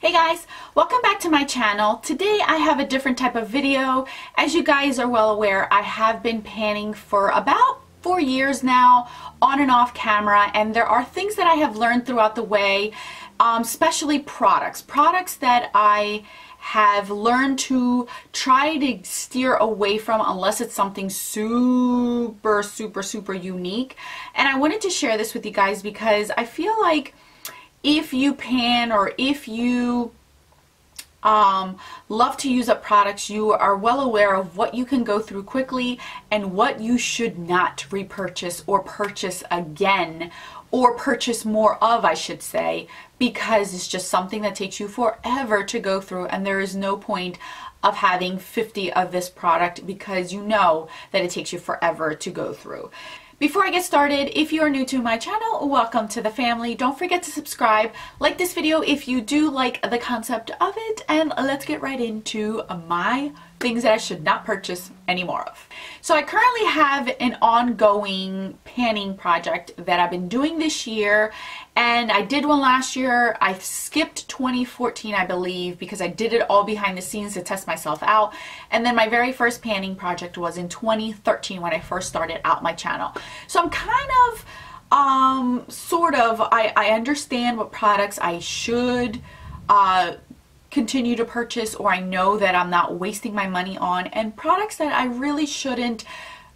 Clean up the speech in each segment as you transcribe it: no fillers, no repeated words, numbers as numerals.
Hey guys, welcome back to my channel. Today I have a different type of video. As you guys are well aware, I have been panning for about 4 years now, on and off camera, and there are things that I have learned throughout the way, especially products that I have learned to try to steer away from unless it's something super unique. And I wanted to share this with you guys because I feel like if you pan or if you love to use up products, you are well aware of what you can go through quickly and what you should not repurchase or purchase again, or purchase more of, I should say, because it's just something that takes you forever to go through, and there is no point of having 50 of this product because you know that it takes you forever to go through. Before I get started, if you are new to my channel, welcome to the family. Don't forget to subscribe, like this video if you do like the concept of it, and let's get right into my things that I should not purchase any more of. So I currently have an ongoing panning project that I've been doing this year, and I did one last year. I skipped 2014, I believe, because I did it all behind the scenes to test myself out. And then my very first panning project was in 2013 when I first started out my channel. So I'm kind of, I understand what products I should continue to purchase, or I know that I'm not wasting my money on, and products that I really shouldn't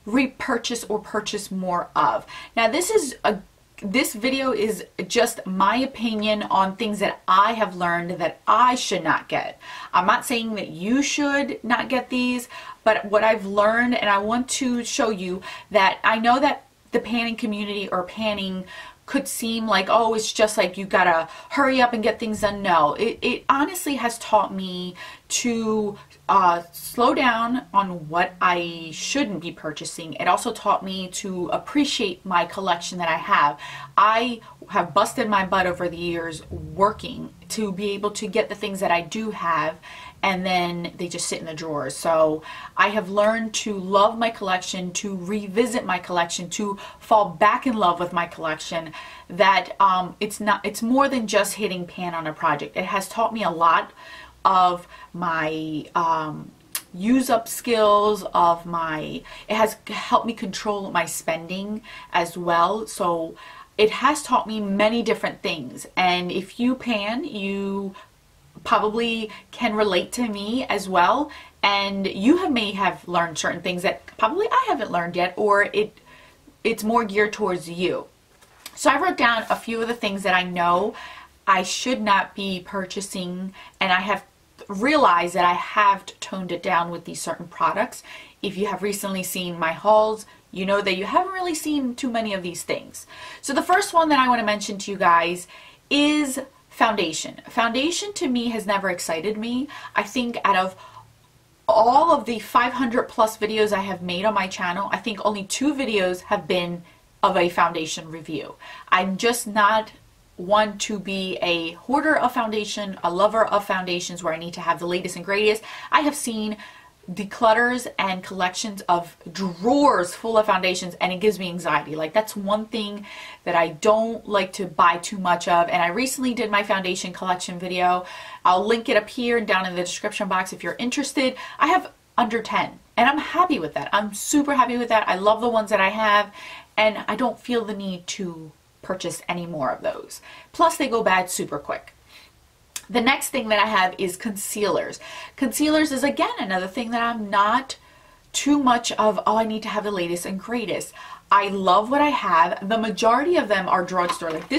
repurchase or purchase more of. Now this video is just my opinion on things that I have learned that I should not get. I'm not saying that you should not get these, but what I've learned, and I want to show you that I know that the panning community or panning could seem like, oh, it's just like you gotta hurry up and get things done. No, it honestly has taught me to slow down on what I shouldn't be purchasing. It also taught me to appreciate my collection that I have. I have busted my butt over the years working to be able to get the things that I do have, and then they just sit in the drawers. So I have learned to love my collection, to revisit my collection, to fall back in love with my collection, that it's more than just hitting pan on a project. It has taught me a lot of my use up skills, it has helped me control my spending as well. So it has taught me many different things, and if you pan, you probably can relate to me as well, and you may have learned certain things that probably I haven't learned yet, or it's more geared towards you. So I wrote down a few of the things that I know I should not be purchasing, and I have realized that I have toned it down with these certain products. If you have recently seen my hauls, you know that you haven't really seen too many of these things. So the first one that I want to mention to you guys is foundation. Foundation to me has never excited me. I think out of all of the 500 plus videos I have made on my channel, I think only 2 videos have been of a foundation review. I'm just not one to be a hoarder of foundation, a lover of foundations where I need to have the latest and greatest. I have seen declutters and collections of drawers full of foundations, and it gives me anxiety. Like, that's one thing that I don't like to buy too much of. And I recently did my foundation collection video. I'll link it up here and down in the description box if you're interested. I have under 10, and I'm happy with that. I'm super happy with that. I love the ones that I have, and I don't feel the need to purchase any more of those. Plus, they go bad super quick. The next thing that I have is concealers. Concealers is, again, another thing that I'm not too much of, oh, I need to have the latest and greatest. I love what I have. The majority of them are drugstore. Like,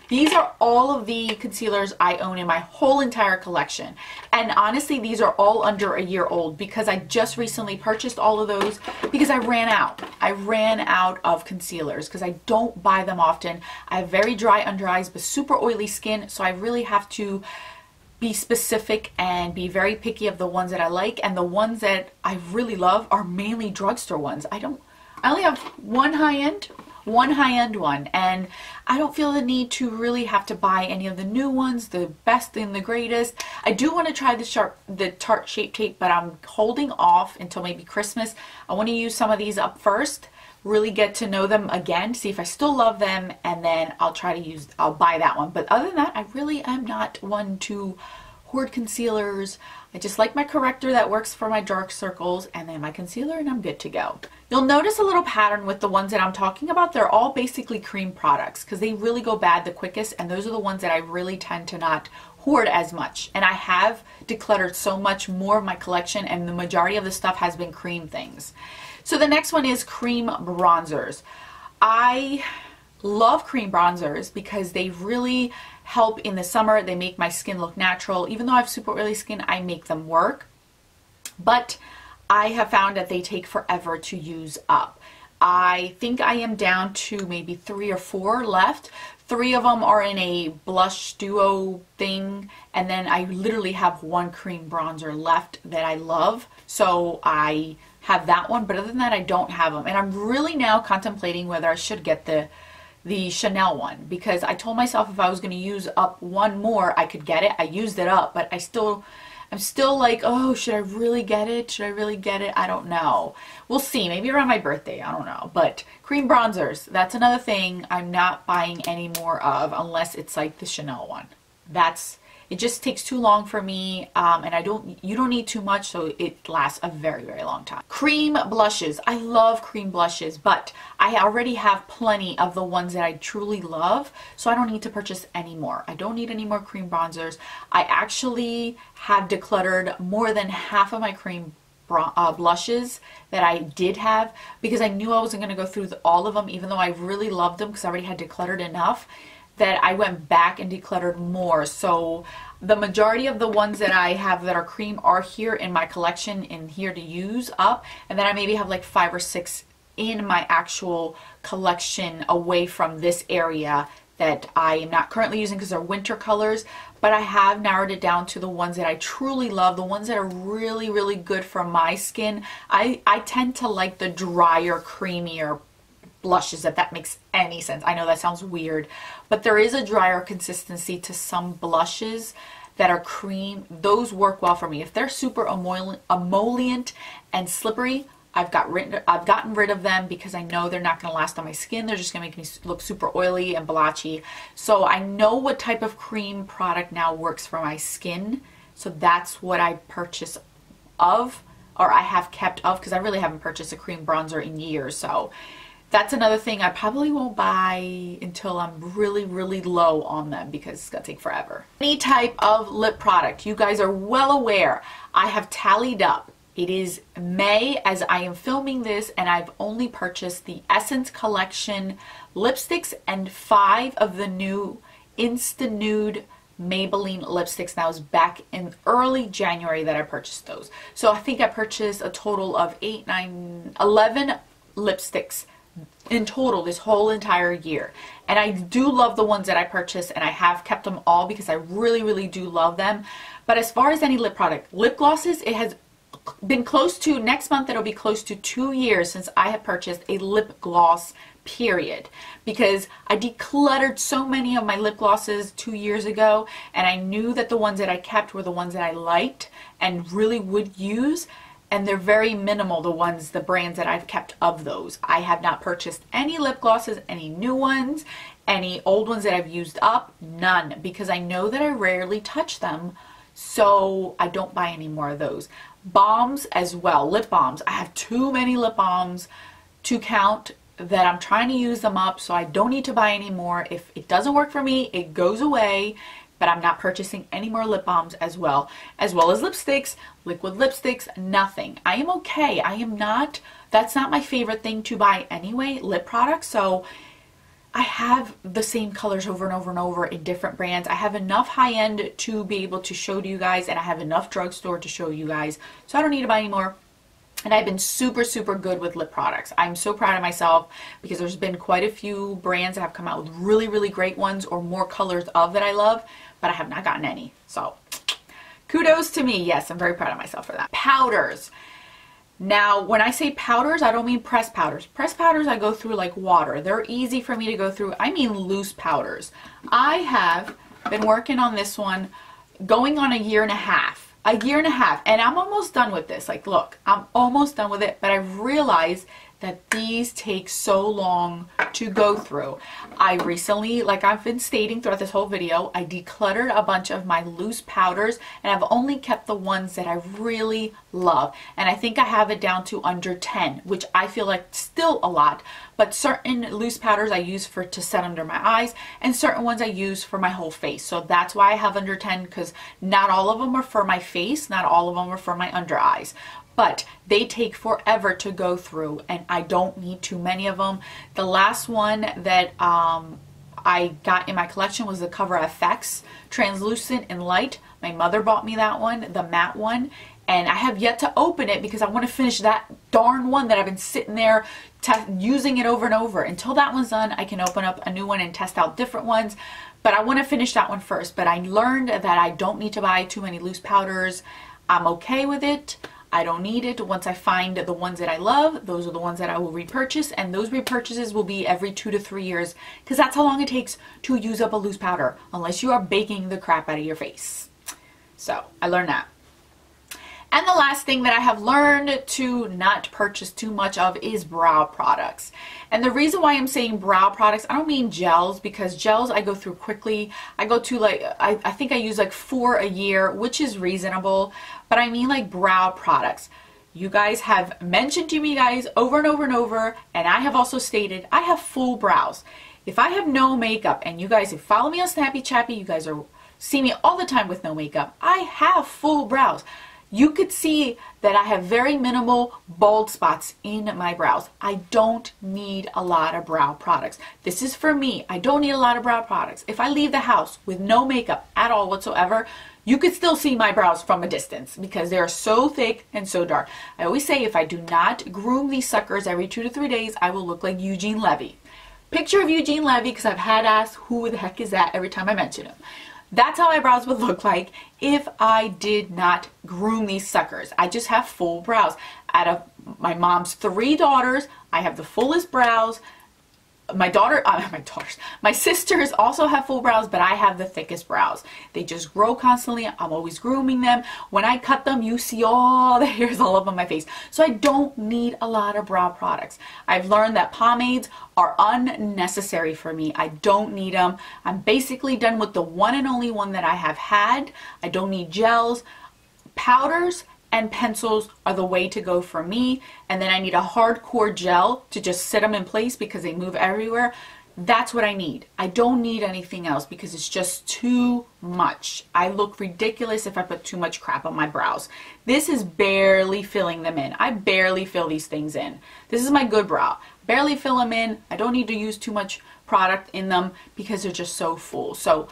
these are all of the concealers I own in my whole entire collection. And honestly, these are all under a year old because I just recently purchased all of those because I ran out. I ran out of concealers because I don't buy them often. I have very dry under eyes but super oily skin, so I really have to be specific and be very picky of the ones that I like, and the ones that I really love are mainly drugstore ones. I only have one high-end one, and I don't feel the need to really have to buy any of the new ones, the best and the greatest. I do want to try the Tarte Shape Tape, but I'm holding off until maybe Christmas. I want to use some of these up first really get to know them again, see if I still love them, and then I'll buy that one. But other than that, I really am not one to hoard concealers. I just like my corrector that works for my dark circles, and then my concealer, and I'm good to go. You'll notice a little pattern with the ones that I'm talking about. They're all basically cream products because they really go bad the quickest, and those are the ones that I really tend to not hoard as much. And I have decluttered so much more of my collection, and the majority of the stuff has been cream things. So the next one is cream bronzers. I love cream bronzers because they really help in the summer. They make my skin look natural. Even though I have super oily skin, I make them work. But I have found that they take forever to use up. I think I am down to maybe 3 or 4 left. 3 of them are in a blush duo thing, and then I literally have 1 cream bronzer left that I love. So I have that one, but other than that, I don't have them. And I'm really now contemplating whether I should get the Chanel one, because I told myself if I was going to use up 1 more, I could get it. I used it up, but I'm still like, oh, should I really get it? Should I really get it? I don't know. We'll see. Maybe around my birthday. I don't know. But cream bronzers, that's another thing I'm not buying any more of unless it's like the Chanel one. It just takes too long for me, and you don't need too much, so it lasts a very, very long time. Cream blushes. I love cream blushes, but I already have plenty of the ones that I truly love, so I don't need to purchase any more. I don't need any more cream bronzers. I actually have decluttered more than half of my cream blushes that I did have because I knew I wasn't going to go through all of them, even though I really loved them because I already had decluttered enough that I went back and decluttered more. So the majority of the ones that I have that are cream are here in my collection in here to use up, and then I maybe have like 5 or 6 in my actual collection away from this area that I am not currently using because they're winter colors, but I have narrowed it down to the ones that I truly love, the ones that are really, really good for my skin. I tend to like the drier, creamier blushes, if that makes any sense. I know that sounds weird, but there is a drier consistency to some blushes that are cream. Those work well for me. If they're super emollient and slippery, I've gotten rid of them because I know they're not going to last on my skin. They're just going to make me look super oily and blotchy. So I know what type of cream product now works for my skin. So that's what I purchase of, or I have kept of, because I really haven't purchased a cream bronzer in years. So that's another thing I probably won't buy until I'm really, really low on them because it's going to take forever. Any type of lip product, you guys are well aware, I have tallied up. It is May as I am filming this, and I've only purchased the Essence Collection lipsticks and 5 of the new Insta Nude Maybelline lipsticks. That was back in early January that I purchased those. So I think I purchased a total of 11 lipsticks in total this whole entire year, and I do love the ones that I purchased, and I have kept them all because I really, really do love them. But as far as any lip product, lip glosses, it has been close to, next month it'll be close to 2 years since I have purchased a lip gloss, period, because I decluttered so many of my lip glosses 2 years ago, and I knew that the ones that I kept were the ones that I liked and really would use. And they're very minimal, the brands that I've kept of those. I have not purchased any lip glosses, any new ones, any old ones that I've used up, none, because I know that I rarely touch them, so I don't buy any more of those. Balms as well, lip balms. I have too many lip balms to count that I'm trying to use them up, so I don't need to buy any more. If it doesn't work for me, it goes away. But I'm not purchasing any more lip balms as well as lipsticks, liquid lipsticks, nothing. I am okay. That's not my favorite thing to buy anyway, lip products. So I have the same colors over and over and over in different brands. I have enough high-end to be able to show to you guys, and I have enough drugstore to show you guys. So I don't need to buy any more. And I've been super, super good with lip products. I'm so proud of myself because there's been quite a few brands that have come out with really, really great ones or more colors of that I love, but I have not gotten any. So kudos to me. Yes, I'm very proud of myself for that. Powders. Now, when I say powders, I don't mean pressed powders. Pressed powders I go through like water. They're easy for me to go through. I mean loose powders. I have been working on this one going on a year and a half. And I'm almost done with this. Like, look, I'm almost done with it, but I realized that these take so long to go through. I recently, like I've been stating throughout this whole video, I decluttered a bunch of my loose powders and I've only kept the ones that I really love. And I think I have it down to under 10, which I feel like still a lot. But certain loose powders I use to set under my eyes, and certain ones I use for my whole face. So that's why I have under 10, because not all of them are for my face, not all of them are for my under eyes. But they take forever to go through and I don't need too many of them. The last one that I got in my collection was the Cover FX Translucent and Light. My mother bought me that one, the matte one, and I have yet to open it because I want to finish that darn one that I've been sitting there using it over and over. Until that one's done, I can open up a new one and test out different ones. But I want to finish that one first. But I learned that I don't need to buy too many loose powders. I'm okay with it. I don't need it. Once I find the ones that I love, those are the ones that I will repurchase, and those repurchases will be every 2 to 3 years, because that's how long it takes to use up a loose powder, unless you are baking the crap out of your face. So I learned that. And the last thing that I have learned to not purchase too much of is brow products. And the reason why I'm saying brow products, I don't mean gels, because gels I go through quickly. I go to like, I think I use like 4 a year, which is reasonable. But I mean like brow products. You guys have mentioned to me guys over and over and over, and I have also stated I have full brows. If I have no makeup, and you guys who follow me on Snappy Chappy, you guys see me all the time with no makeup. I have full brows. You could see that I have very minimal bald spots in my brows. I don't need a lot of brow products. This is for me. I don't need a lot of brow products. If I leave the house with no makeup at all whatsoever, you could still see my brows from a distance because they are so thick and so dark. I always say if I do not groom these suckers every 2 to 3 days, I will look like Eugene Levy. Picture of Eugene Levy, because I've had asked who the heck is that every time I mention him. That's how my brows would look like if I did not groom these suckers. I just have full brows. Out of my mom's 3 daughters, I have the fullest brows. My sisters also have full brows, but I have the thickest brows. They just grow constantly. I'm always grooming them. When I cut them, you see all the hairs all over my face. So I don't need a lot of brow products. I've learned that pomades are unnecessary for me. I don't need them. I'm basically done with the one and only one that I have had. I don't need gels. Powders and pencils are the way to go for me, and then I need a hardcore gel to just sit them in place because they move everywhere. That's what I need. I don't need anything else because it's just too much. I look ridiculous if I put too much crap on my brows. This is barely filling them in. I barely fill these things in. This is my good brow. Barely fill them in. I don't need to use too much product in them because they're just so full. So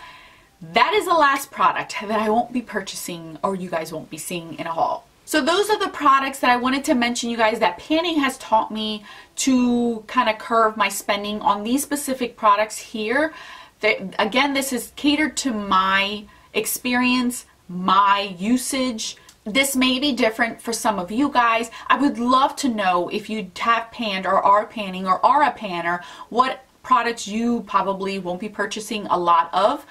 that is the last product that I won't be purchasing, or you guys won't be seeing in a haul. So those are the products that I wanted to mention, you guys, that panning has taught me to kind of curve my spending on these specific products here. Again, this is catered to my experience, my usage. This may be different for some of you guys. I would love to know if you have panned or are panning or are a panner, what products you probably won't be purchasing a lot of.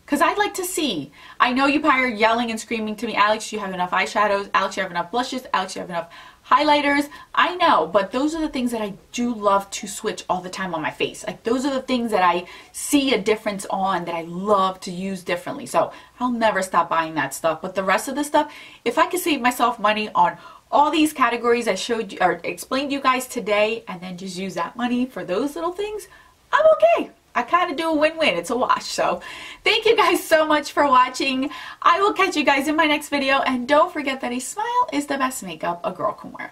Because I'd like to see. I know you probably are yelling and screaming to me, Alex, you have enough eyeshadows, Alex, you have enough blushes, Alex, you have enough highlighters. I know, but those are the things that I do love to switch all the time on my face. Like, those are the things that I see a difference on, that I love to use differently. So I'll never stop buying that stuff. But the rest of the stuff, if I could save myself money on all these categories I showed you or explained to you guys today, and then just use that money for those little things, I'm okay. I kind of do a win-win. It's a wash. So thank you guys so much for watching. I will catch you guys in my next video. And don't forget that a smile is the best makeup a girl can wear.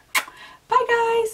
Bye guys.